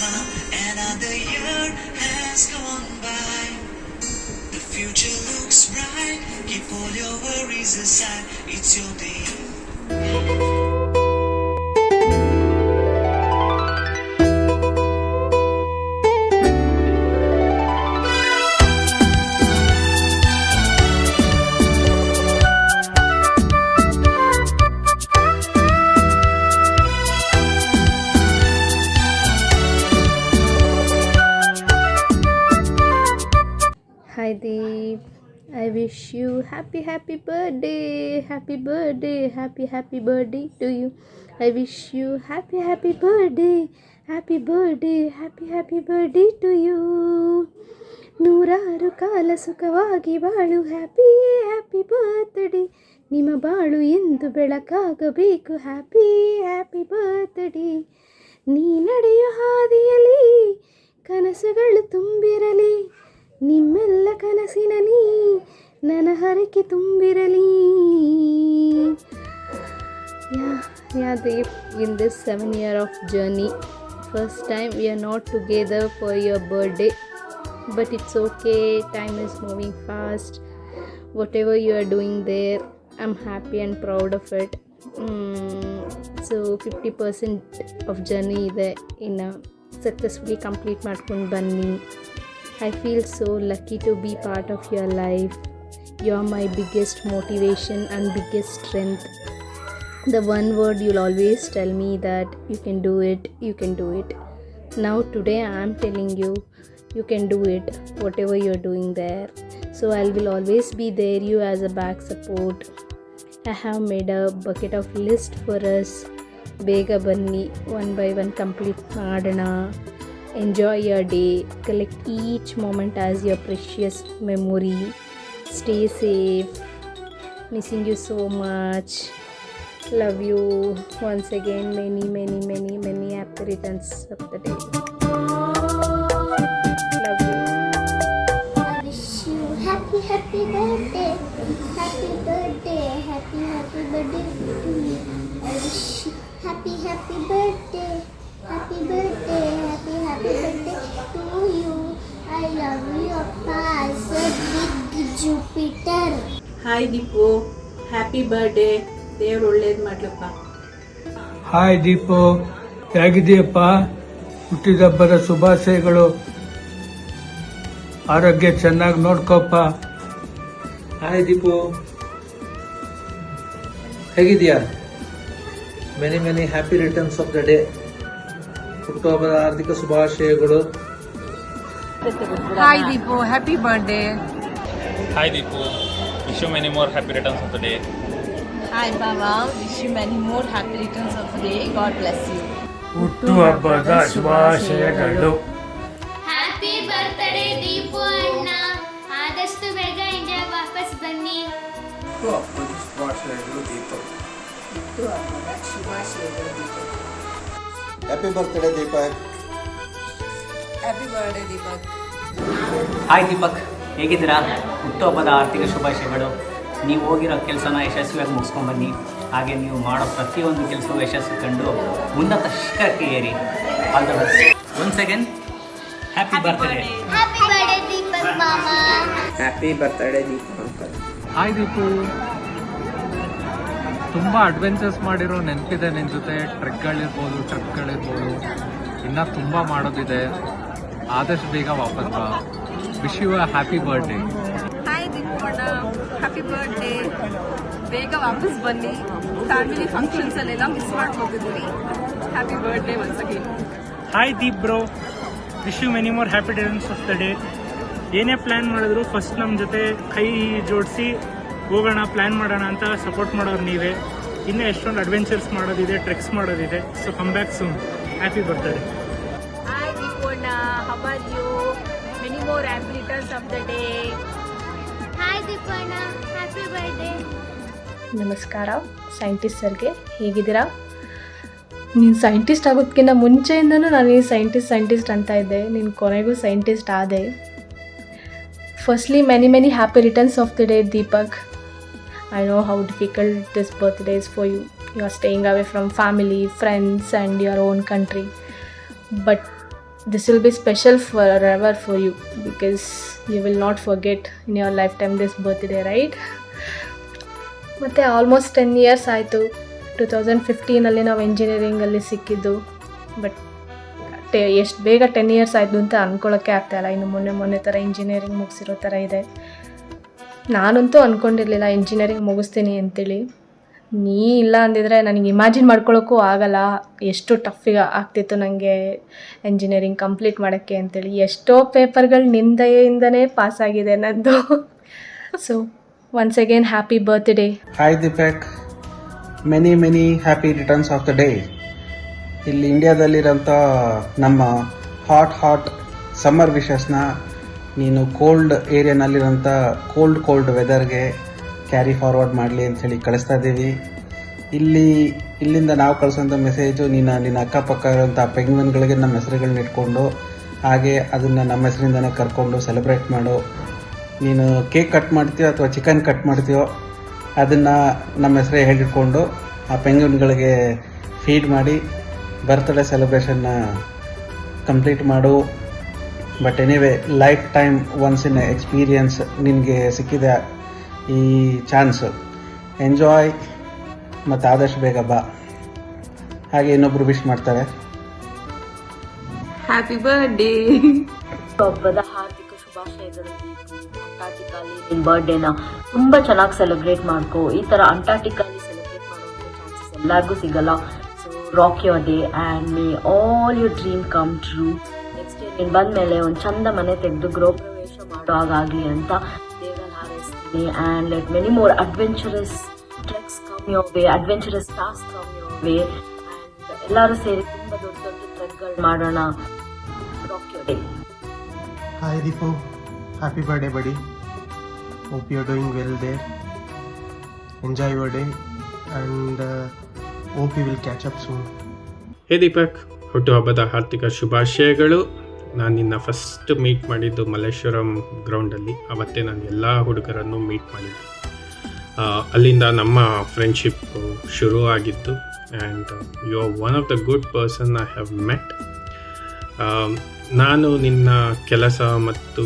far. Another year has gone by. The future looks bright. Keep all your worries aside. It's your day. Hi Deep, I wish you happy birthday, happy birthday to you. I wish you happy birthday, happy birthday to you. ನೂರಾರು ಕಾಲ ಸುಖವಾಗಿ ಬಾಳು happy birthday. ನಿಮ್ಮ ಬಾಳು ಎಂದು ಬೆಳಕಾಗಬೇಕು happy birthday. ನೀ ನಡೆಯೋ ಹಾದಿಯಲ್ಲಿ ಕನಸುಗಳು ತುಂಬಿರಲಿ, ನಿಮ್ಮೆಲ್ಲ ಕನಸಿನಲ್ಲಿ ನನ್ನ ಹರಕೆ ತುಂಬಿರಲಿ. Yeah, Deep, in this 7 year of journey, first time we are not together for your birthday, but it's okay, time is moving fast. Whatever you are doing there, I'm happy and proud of it. So 50% of journey ಇದೆ, ಇನ್ನು successfully complete ಮಾಡ್ಕೊಂಡು ಬನ್ನಿ. I feel so lucky to be part of your life. You are my biggest motivation and biggest strength. The one word you'll always tell me that you can do it. Now today I am telling you, you can do it, whatever you're doing there. So I will always be there, you as a back support. I have made a bucket of list for us. Bega banni, one by one complete madana. Enjoy your day. Collect each moment as your precious memory. Stay safe. Missing you so much. Love you. Once again, many happy returns of the day. Love you. I wish you happy birthday. Happy birthday to you. I wish you happy birthday. Happy birthday to you. I love you, Appa. I said big Jupiter. Hi Deepu, happy birthday. ದೇವ್ರು ಒಳ್ಳೇದು ಮಾಡ್ಲಪ್ಪ. Hi Deepu, ಹೇಗಿದೆಯಪ್ಪ? ಹುಟ್ಟಿದಬ್ಬರ ಶುಭಾಶಯಗಳು. ಆರೋಗ್ಯ ಚೆನ್ನಾಗಿ ನೋಡ್ಕೋಪ್ಪ. Hi Deepu, ಹೇಗಿದೆಯಾ? Many happy returns of the day. ಹುಟ್ಟುಹಬ್ಬದ ಆರ್ಥಿಕ ಶುಭಾಶಯಗಳು. Hi Deepu, happy birthday. Hi Deepu, wish you many more happy returns of the day. Hi Baba, wish you many more happy returns of the day. God bless you. ಹುಟ್ಟುಹಬ್ಬದ ಶುಭಾಶಯಗಳು. Happy birthday Deepu ಅಣ್ಣ. ಆದಷ್ಟು ಬೇಗ ಇಂಡಿಯಾಗೆ ವಾಪಸ್ ಬನ್ನಿ. Happy birthday Deepak. Happy birthday Deepak. Hi Deepak, ಹೇಗಿದ್ದೀರಾ? ಹುಟ್ಟುಹಬ್ಬದ ಆರ್ಥಿಕ ಶುಭಾಶಯಗಳು. ನೀವು ಹೋಗಿರೋ ಕೆಲಸನ ಯಶಸ್ವಿಯಾಗಿ ಮುಗಿಸ್ಕೊಂಡ್ಬನ್ನಿ. ಹಾಗೆ ನೀವು ಮಾಡೋ ಪ್ರತಿಯೊಂದು ಕೆಲಸವೂ ಯಶಸ್ಸು ಕಂಡು ಉನ್ನತ ಶಿಖರಕ್ಕೆ ಏರಿ. All the best. Once again happy birthday. Happy birthday Deepak ಮಾಮ. Happy birthday Deepu uncle. Hi Deepu, ತುಂಬ ಅಡ್ವೆಂಚರ್ಸ್ ಮಾಡಿರೋ ನೆನಪಿದೆ ನಿನ್ನ ಜೊತೆ. ಟ್ರಿಪ್ಗಳಿರ್ಬೋದು, ಇನ್ನೂ ತುಂಬ ಮಾಡೋದಿದೆ. ಆದಷ್ಟು ಬೇಗ ವಾಪಸ್ ಬಾ. Wish you a happy birthday. Hi Deepu ಅಣ್ಣ, ಹ್ಯಾಪಿ ಬರ್ಡೇ. ಬೇಗ ವಾಪಸ್ ಬನ್ನಿ. ಫ್ಯಾಮಿಲಿ ಫಂಕ್ಷನ್ಸ್ ಅಲ್ಲೆಲ್ಲ ಮಿಸ್ ಮಾಡ್ಕೋತಿದ್ದೀವಿ. Happy birthday once again. Hi Deep bro, wish you many more happy returns of the day. ಏನೇ ಪ್ಲ್ಯಾನ್ ಮಾಡಿದ್ರು ಫಸ್ಟ್ ನಮ್ಮ ಜೊತೆ ಕೈ ಜೋಡಿಸಿ ಹೋಗೋಣ, ಪ್ಲ್ಯಾನ್ ಮಾಡೋಣ ಅಂತ ಸಪೋರ್ಟ್ ಮಾಡೋರು ನೀವೇ. ಇನ್ನೂ ಎಷ್ಟೊಂದು ಅಡ್ವೆಂಚರ್ಸ್ ಮಾಡೋದಿದೆ, ಟ್ರೆಕ್ಸ್ ಮಾಡೋದಿದೆ. So come back soon. Happy birthday. Hi Deepu ಅಣ್ಣ, how are you? Many more happy returns of the day. Hi Deepu ಅಣ್ಣ, ಹ್ಯಾಪಿ ಬರ್ತ್ಡೇ. ನಮಸ್ಕಾರ ಸೈಂಟಿಸ್ಟ್ ಸರ್ಗೆ, ಹೇಗಿದ್ದೀರಾ? ನೀನು ಸೈಂಟಿಸ್ಟ್ ಆಗೋದಕ್ಕಿಂತ ಮುಂಚೆಯಿಂದನೂ ನಾನು ಸೈಂಟಿಸ್ಟ್ ಅಂತ ಇದ್ದೆ. ನೀನು ಕೊನೆಗೂ ಸೈಂಟಿಸ್ಟ್ ಆದೆ. Firstly many happy returns of the day Deepak. I know how difficult this birthday is for you. You are staying away from family, friends and your own country. But this will be special forever for you because you will not forget in your lifetime this birthday, right? ಮತ್ತು almost 10 years ಆಯಿತು. 2015 ನಾವು ಇಂಜಿನಿಯರಿಂಗಲ್ಲಿ ಸಿಕ್ಕಿದ್ದು. But ಎಷ್ಟು ಬೇಗ 10 years ಆಯಿತು ಅಂತ ಅಂದ್ಕೊಳ್ಳೋಕ್ಕೆ ಆಗ್ತಾಯಿಲ್ಲ. ಇನ್ನು ಮೊನ್ನೆ ಥರ ಇಂಜಿನಿಯರಿಂಗ್ ಮುಗಿಸಿರೋ ಥರ ಇದೆ. ನಾನಂತೂ ಅಂದ್ಕೊಂಡಿರಲಿಲ್ಲ ಇಂಜಿನಿಯರಿಂಗ್ ಮುಗಿಸ್ತೀನಿ ಅಂತೇಳಿ. ನೀ ಇಲ್ಲ ಅಂದಿದ್ರೆ ನನಗೆ ಇಮ್ಯಾಜಿನ್ ಮಾಡ್ಕೊಳ್ಳೋಕ್ಕೂ ಆಗಲ್ಲ ಎಷ್ಟು ಟಫಿಗೆ ಆಗ್ತಿತ್ತು ನನಗೆ ಇಂಜಿನಿಯರಿಂಗ್ ಕಂಪ್ಲೀಟ್ ಮಾಡೋಕ್ಕೆ ಅಂತೇಳಿ. ಎಷ್ಟೋ ಪೇಪರ್ಗಳು ನಿನ್ನ ದಯೆಯಿಂದನೇ ಪಾಸಾಗಿದೆ ನನ್ನದು. So once again happy birthday. Hi Deepak, many happy returns of the day. ಇಲ್ಲಿ ಇಂಡಿಯಾದಲ್ಲಿರೋಂಥ ನಮ್ಮ ಹಾಟ್ ಸಮ್ಮರ್ ವಿಶಸ್ನ ನೀನು ಕೋಲ್ಡ್ ಏರಿಯಾನಲ್ಲಿರೋಂಥ ಕೋಲ್ಡ್ ವೆದರ್ಗೆ ಕ್ಯಾರಿ ಫಾರ್ವರ್ಡ್ ಮಾಡಲಿ ಅಂಥೇಳಿ ಕಳಿಸ್ತಾ ಇದ್ದೀವಿ. ಇಲ್ಲಿಂದ ನಾವು ಕಳಿಸೋಂಥ ಮೆಸೇಜು ನಿನ್ನ ಅಕ್ಕಪಕ್ಕ ಇರೋಂಥ ಪೆಂಗ್ವಿನ್ಗಳಿಗೆ ನಮ್ಮ ಹೆಸರುಗಳನ್ನ ಇಟ್ಕೊಂಡು ಹಾಗೆ ಅದನ್ನು ನಮ್ಮ ಹೆಸರಿಂದನೇ ಕರ್ಕೊಂಡು ಸೆಲೆಬ್ರೇಟ್ ಮಾಡು. ನೀನು ಕೇಕ್ ಕಟ್ ಮಾಡ್ತೀಯೋ ಅಥವಾ ಚಿಕನ್ ಕಟ್ ಮಾಡ್ತೀಯೋ ಅದನ್ನು ನಮ್ಮ ಹೆಸರೇ ಹೇಳಿಟ್ಕೊಂಡು ಆ ಪೆಂಗ್ವಿನ್ಗಳಿಗೆ ಫೀಡ್ ಮಾಡಿ ಬರ್ತ್ಡೇ ಸೆಲೆಬ್ರೇಷನ್ನ ಕಂಪ್ಲೀಟ್ ಮಾಡು. But anyway life time once in experience ನಿನಗೆ ಸಿಕ್ಕಿದೆ ಈ ಚಾನ್ಸು. ಎಂಜಾಯ್ ಮತ್ತು ಆದಷ್ಟು ಬೇಗ ಬಾ. ಹಾಗೆ ಇನ್ನೊಬ್ರು ವಿಶ್ ಮಾಡ್ತಾರೆ. Happy birthday. ಹಬ್ಬದ ಹಾರ್ದಿಕ ಶುಭಾಶಯಗಳು. ಅಂಟಾರ್ಟಿಕಾಲಿ ನಿಮ್ಮ ಬರ್ಡೇನ ತುಂಬ ಚೆನ್ನಾಗಿ ಸೆಲೆಬ್ರೇಟ್ ಮಾಡ್ಕೋ. ಈ ಥರ ಅಂಟಾರ್ಟಿಕಾಲಿ ಸೆಲೆಬ್ರೇಟ್ ಮಾಡೋಕ್ಕೆ ಚಾನ್ಸಸ್ ಎಲ್ಲರಿಗೂ ಸಿಗಲ್ಲ. So rock your day and may all your dream come true. Next year ನೀನು ಬಂದಮೇಲೆ ಒಂದು ಚಂದ ಮನೆ ತೆಗೆದು ಗೃಹ ಪ್ರವೇಶ ಮಾಡೋ ಹಾಗಾಗಲಿ ಅಂತ ದೇವರಲ್ಲಿ ಹಾರೈಸ್ತೀನಿ. And let many more adventurous treks come your way, adventurous task come your way. And ಎಲ್ಲರೂ ಸೇರಿ ತುಂಬ ದೊಡ್ಡ ಟ್ರೆಕ್ಗಳು ಮಾಡೋಣ. Rock your day. Hi Deepu, happy birthday buddy. Hope you're doing well there. Enjoy your day and hope you will catch up soon. ಹೇ ದೀಪಕ್, ಹುಟ್ಟುಹಬ್ಬದ ಹಾರ್ದಿಕ ಶುಭಾಶಯಗಳು. ನಾನು ನಿನ್ನ ಫಸ್ಟ್ ಮೀಟ್ ಮಾಡಿದ್ದು ಮಲ್ಲೇಶ್ವರಂ ಗ್ರೌಂಡಲ್ಲಿ. ಅವತ್ತೇ ನಾನು ಎಲ್ಲ ಹುಡುಗರನ್ನು ಮೀಟ್ ಮಾಡಿದ್ದೆ. ಅಲ್ಲಿಂದ ನಮ್ಮ ಫ್ರೆಂಡ್ಶಿಪ್ ಶುರು ಆಗಿದ್ದು. And you are one of the good person I have met. ನಾನು ನಿನ್ನ ಕೆಲಸ ಮತ್ತು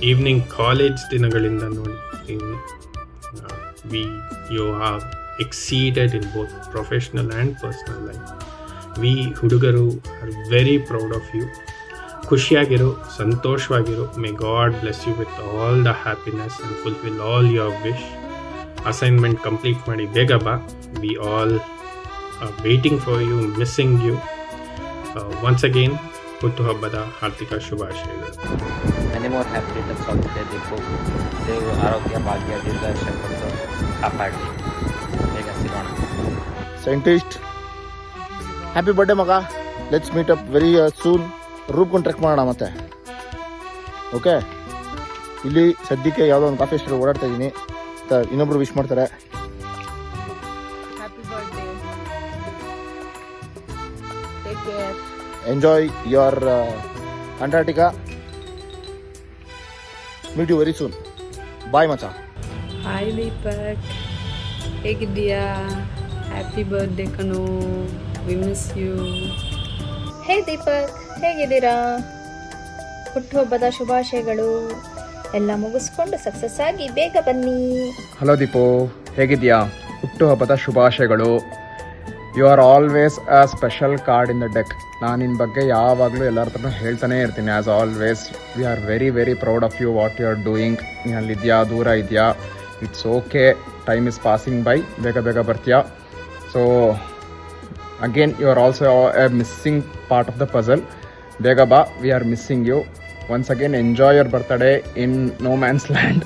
ಈವ್ನಿಂಗ್ ಕಾಲೇಜ್ ದಿನಗಳಿಂದ ನೋಡಿದ್ದೀನಿ. You have exceeded in both professional and personal life. We ಹುಡುಗರು are very proud of you. ಖುಷಿಯಾಗಿರು, ಸಂತೋಷವಾಗಿರು. May God bless you with all the happiness and fulfil all your wish. Assignment complete ಮಾಡಿ ಬೇಗ ಬಾ. We all are waiting for you, missing you. Once again ಹುಟ್ಟುಹಬ್ಬದ ಹಾರ್ದಿಕ ಶುಭಾಶಯಗಳು. Many more happy returns of the day Deepu. ದೇವರು ಆರೋಗ್ಯ, ಭಾಗ್ಯ, ದೀರ್ಘಾಯುಷ್ಯ ಕೊಟ್ಟು ಕಾಪಾಡಲಿ. ಬೇಗ ಸಿಗೋಣ. ಸೈಂಟಿಸ್ಟ್ ಹ್ಯಾಪಿ ಬರ್ಡೇ ಮಗ. Let's meet up very soon. ರೂಪ್ಕೊಂಡು ಟ್ರೆಕ್ ಮಾಡೋಣ ಮತ್ತೆ. ಓಕೆ, ಇಲ್ಲಿ ಸದ್ಯಕ್ಕೆ ಯಾವುದೋ ಒಂದು ಕಾಫಿ ಸ್ಟೋರ್ ಓಡಾಡ್ತಾ ಇದ್ದೀನಿ. ಇನ್ನೊಬ್ರು ವಿಶ್ ಮಾಡ್ತಾರೆ. Happy birthday. Take care. Enjoy your Antarctica. Meet you very soon. Bye ಮಚ. ಹಾಯ್ ದೀಪಕ್, ಹೇಗಿದ್ದೀಯಾ? ಹ್ಯಾಪಿ ಬರ್ಡೇ ಕಣೋ. We miss you. Hey Deepak, ಹೇಗಿದ್ದೀರಾ? ಹುಟ್ಟುಹಬ್ಬದ ಶುಭಾಶಯಗಳು. ಎಲ್ಲ ಮುಗಿಸ್ಕೊಂಡು ಸಕ್ಸಸ್ ಆಗಿ ಬೇಗ ಬನ್ನಿ. ಹಲೋ ದೀಪು, ಹೇಗಿದೆಯಾ? ಹುಟ್ಟುಹಬ್ಬದ ಶುಭಾಶಯಗಳು. You are always a special card in the deck. ನಾನು ನಿನ್ನ ಬಗ್ಗೆ ಯಾವಾಗಲೂ ಎಲ್ಲರ ಹತ್ರನೂ ಹೇಳ್ತಾನೆ ಇರ್ತೀನಿ. As always we are very proud of you. What you are doing. ನೀನು ಅಲ್ಲಿದೆಯಾ, ದೂರ ಇದೆಯಾ, it's okay. Time is passing by. ಬೇಗ ಬರ್ತೀಯಾ. So again you are also a missing part of the puzzle. ಬೇಗ ಬಾ, we are missing you. Once again enjoy your birthday in no man's land,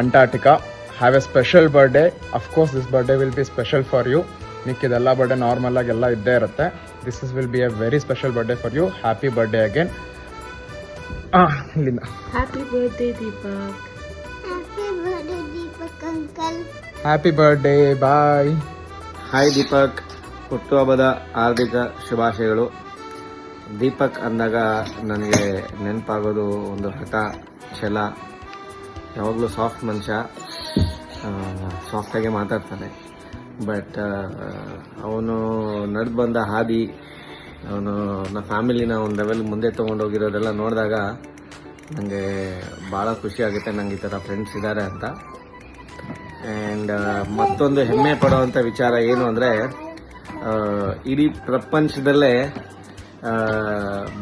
Antarctica. Have a special birthday. Of course this birthday will be special for you. ಮಿಕ್ಕಿದೆಲ್ಲ birthday normal ಆಗಿ ಎಲ್ಲ ಇದ್ದೇ ಇರುತ್ತೆ. This will be a very special birthday for you. Happy birthday again. ಇಲ್ಲಿಂದ happy birthday Deepak. Happy birthday, Deepak uncle. Happy birthday. Bye. Hi Deepak, ಹುಟ್ಟುಹಬ್ಬದ ಹಾರ್ದಿಕ ಶುಭಾಶಯಗಳು. ದೀಪಕ್ ಅಂದಾಗ ನನಗೆ ನೆನಪಾಗೋದು ಒಂದು ಹಠ, ಛಲ. ಯಾವಾಗಲೂ ಸಾಫ್ಟ್ ಮನುಷ್ಯ, ಸಾಫ್ಟಾಗೆ ಮಾತಾಡ್ತಾನೆ. ಬಟ್ ಅವನು ನಡೆದು ಬಂದ ಹಾದಿ ಅವನು ನನ್ನ ಫ್ಯಾಮಿಲಿನ ಒಂದು ಲೆವೆಲ್ ಮುಂದೆ ತೊಗೊಂಡೋಗಿರೋದೆಲ್ಲ ನೋಡಿದಾಗ ನನಗೆ ಭಾಳ ಖುಷಿ ಆಗುತ್ತೆ, ನಂಗೆ ಈ ಥರ ಫ್ರೆಂಡ್ಸ್ ಇದ್ದಾರೆ ಅಂತ. ಆ್ಯಂಡ್ ಮತ್ತೊಂದು ಹೆಮ್ಮೆ ಪಡೋವಂಥ ವಿಚಾರ ಏನು ಅಂದರೆ, ಇಡೀ ಪ್ರಪಂಚದಲ್ಲೇ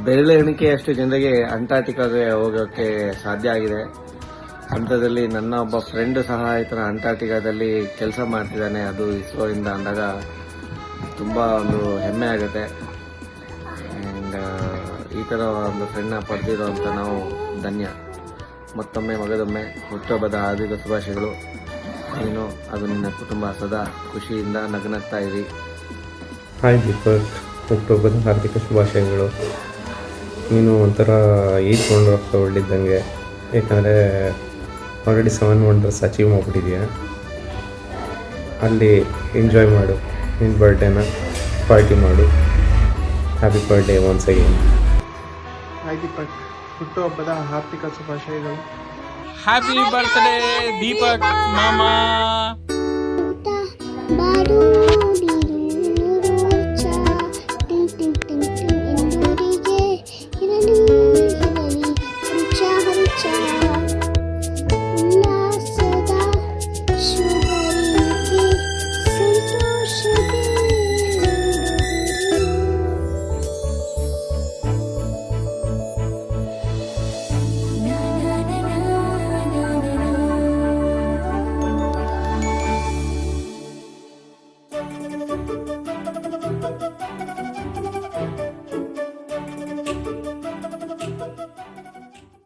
ಬೆರಳೆಣಿಕೆಯಷ್ಟು ಜನರಿಗೆ ಅಂಟಾರ್ಟಿಕಾಗೆ ಹೋಗೋಕ್ಕೆ ಸಾಧ್ಯ ಆಗಿದೆ. ಅಂಥದ್ರಲ್ಲಿ ನನ್ನ ಒಬ್ಬ ಫ್ರೆಂಡ್ ಸಹ ಈ ಥರ ಅಂಟಾರ್ಟಿಕಾದಲ್ಲಿ ಕೆಲಸ ಮಾಡ್ತಿದ್ದಾನೆ, ಅದು ಇಸ್ರೋಯಿಂದ ಅಂದಾಗ ತುಂಬ ಒಂದು ಹೆಮ್ಮೆ ಆಗುತ್ತೆ. ಆ್ಯಂಡ್ ಈ ಥರ ಒಂದು ಫ್ರೆಂಡ್ನ ಪಡೆದಿರೋಂಥ ನಾವು ಧನ್ಯ. ಮತ್ತೊಮ್ಮೆ ಮಗದೊಮ್ಮೆ ಹುಟ್ಟುಹಬ್ಬದ ಹಾರ್ದಿಕ ಶುಭಾಶಯಗಳು. ನೀನು ಅದು ನಿನ್ನ ಕುಟುಂಬ ಸದಾ ಖುಷಿಯಿಂದ ನಗನಗ್ತಾ ಇರಿ. ಹಾಯ್ ದೀಪಕ್, ಹುಟ್ಟುಹಬ್ಬದ ಹಾರ್ದಿಕ ಶುಭಾಶಯಗಳು. ನೀನು ಒಂಥರ 8 ವಂಡರ್ಸ್ ಒಳ್ಳಿದ್ದಂಗೆ, ಯಾಕಂದರೆ ಆಲ್ರೆಡಿ 7 ವಂಡರ್ಸ್ ಅಚೀವ್ ಮಾಡಿಬಿಟ್ಟಿದೆಯಾ. ಅಲ್ಲಿ ಎಂಜಾಯ್ ಮಾಡು, ನಿನ್ನ ಬರ್ಡೇನ ಪಾರ್ಟಿ ಮಾಡು. Happy birthday once again. Hi Deepak, ಹುಟ್ಟುಹಬ್ಬದ ಹಾರ್ದಿಕ ಶುಭಾಶಯಗಳು. ಹ್ಯಾಪಿ ಬರ್ತ್ಡೇ ದೀಪಕ್ ಮಾಮಾ.